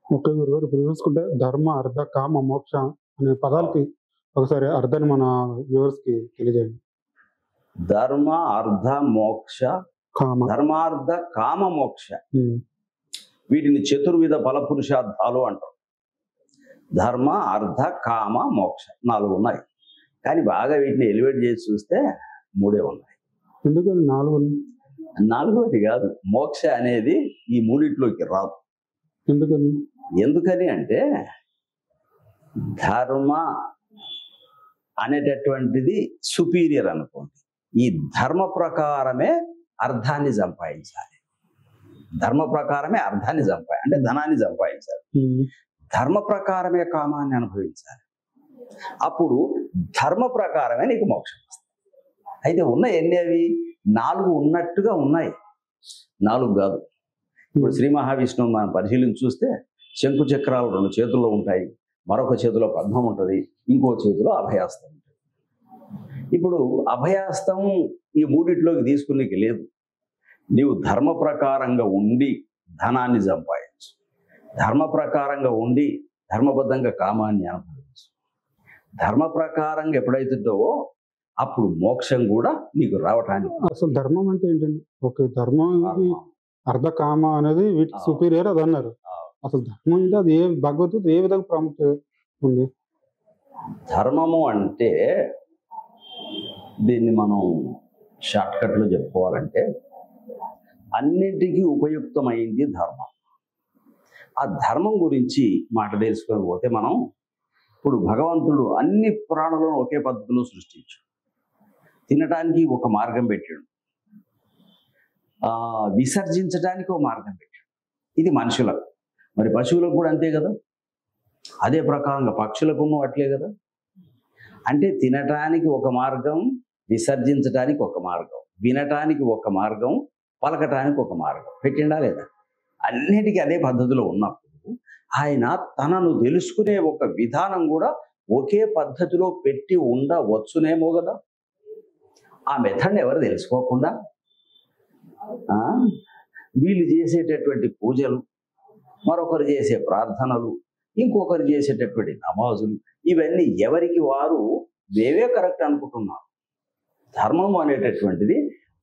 Okay గురుగారు. ఇప్పుడు చూసుకుంటే ధర్మ, అర్థ, కామ, మోక్ష అనే అవును. పదాలకి ఒకసారి అర్థాన్ని మన వ్యూవర్స్‌కి తెలియజేయండి. ధర్మ, అర్థ, మోక్ష, కామ. ధర్మార్థ, కామ, మోక్ష. హ్మ్. వీటిని చతుర్విధ ఫల పురుషార్థాలు అంటారు. ధర్మ, అర్థ, కామ, మోక్ష 4 ఉన్నాయి. కానీ బాగా వీటిని ఎలివేట్ చేసి చూస్తే 3 ఉన్నాయి. ఎందుకని 4 నాలుగోది కాదు. మోక్ష అనేది ఈ మూడిట్లోకి రాదు. ఎందుకని? ఎందుకని అంటే ధర్మ అనేటటువంటిది సుపీరియర్ అనుకోండి. ఈ ధర్మ ప్రకారమే అర్థాన్ని సంపాదించాలి. ధర్మ ప్రకారమే అర్థాన్ని అంటే ధనాన్ని సంపాదించాలి. హ్మ్. ధర్మ ప్రకారమే కామాన్ని అనుభవించాలి. అప్పుడు ధర్మ ప్రకారమే నీకు మోక్షం వస్తుంది. అయితే ఉన్న ఎన్ని అవి 4 ఉన్నట్టుగా ఉన్నాయి. 4 కాదు. ఇప్పుడు శ్రీ మహావిష్ణువు మనం పరిశీలించి చూస్తే శంకు చక్రాలు 2 చేతుల్లో ఉంటాయి. మరొక చేతిలో పద్మం ఉంటుంది. ఇంకో చేతిలో అభయాస్తం ఉంటుంది. ఇప్పుడు అభయాస్తం ఈ మూడిట్లోకి తీసుకునేకి లేదు. నీవు ధర్మ ప్రకారంగా ఉండి ధనాన్ని సంపాదించు. ధర్మ ప్రకారంగా ఉండి ధర్మబద్ధంగా కామాన్ని అనుభవించు. ధర్మ ప్రకారంగా ఎప్పుడైతుందో అప్పుడు మోక్షం కూడా నీకు రావటానికి. అసలు ధర్మం అంటే ఏంటండి? ఓకే. ధర్మం ఇది అర్థ, కామ అనేది వీటికి సుపీరియర్ అది అన్నారు. అసలు ధర్మం అంటే అది భగవద్గీత ఏ విధంగా ప్రాముఖ్యత ఉంది? ధర్మము అంటే దీన్ని మనం షార్ట్ కట్లో చెప్పుకోవాలంటే అన్నింటికీ ఉపయుక్తమైంది ధర్మం. ఆ ధర్మం గురించి మాట తెలుసుకొని పోతే మనం ఇప్పుడు భగవంతుడు అన్ని ప్రాణులను ఒకే పద్ధతిలో సృష్టించాడు. తినటానికి ఒక మార్గం పెట్టాడు, విసర్జించడానికి ఒక మార్గం పెట్టాడు. ఇది మనుషులకు. మరి పశువులకు కూడా అంతే కదా. అదే ప్రకారంగా పక్షులకు అట్లే కదా. అంటే తినటానికి ఒక మార్గం, విసర్జించడానికి ఒక మార్గం, వినటానికి ఒక మార్గం, పలకటానికి ఒక మార్గం పెట్టిండా లేదా? అన్నిటికీ అదే పద్ధతిలో ఉన్నప్పుడు ఆయన తనను తెలుసుకునే ఒక విధానం కూడా ఒకే పద్ధతిలో పెట్టి ఉండవచ్చునేమో కదా. ఆ మెథడ్ని ఎవరు తెలుసుకోకుండా వీళ్ళు చేసేటటువంటి పూజలు, మరొకరు చేసే ప్రార్థనలు, ఇంకొకరు చేసేటటువంటి నమాజులు, ఇవన్నీ ఎవరికి వారు వేవే కరెక్ట్ అనుకుంటున్నారు. ధర్మం అనేటటువంటిది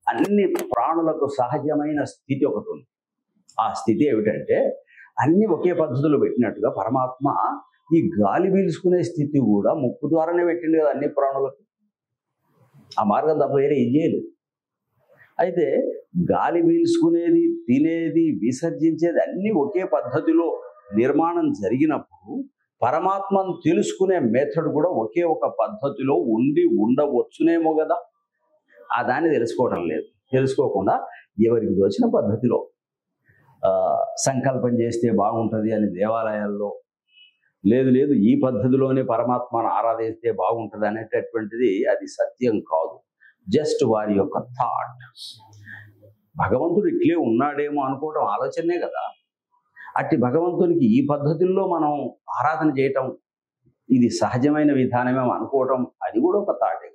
అన్ని ప్రాణులకు సహజమైన స్థితి ఒకటి ఉంది. ఆ స్థితి ఏమిటంటే అన్ని ఒకే పద్ధతిలో పెట్టినట్టుగా పరమాత్మ ఈ గాలి పీల్చుకునే స్థితి కూడా ముక్కు ద్వారానే పెట్టింది కదా అన్ని ప్రాణులకు. ఆ మార్గం తప్ప వేరే ఏం చేయలేదు. అయితే గాలి పీల్చుకునేది, తినేది, విసర్జించేది అన్నీ ఒకే పద్ధతిలో నిర్మాణం జరిగినప్పుడు పరమాత్మను తెలుసుకునే మెథడ్ కూడా ఒకే ఒక పద్ధతిలో ఉండవచ్చునేమో కదా. ఆ దాన్ని తెలుసుకోవటం లేదు. తెలుసుకోకుండా ఎవరికి దోచిన పద్ధతిలో సంకల్పం చేస్తే బాగుంటుంది అని దేవాలయాల్లో, లేదు ఈ పద్ధతిలోనే పరమాత్మను ఆరాధిస్తే బాగుంటుంది అనేటటువంటిది అది సత్యం కాదు. జస్ట్ వారి యొక్క థాట్. భగవంతుడు ఇట్లే ఉన్నాడేమో అనుకోవడం ఆలోచనే కదా. అట్టి భగవంతునికి ఈ పద్ధతుల్లో మనం ఆరాధన చేయటం ఇది సహజమైన విధానమేమో అనుకోవటం అది కూడా ఒక థాటే.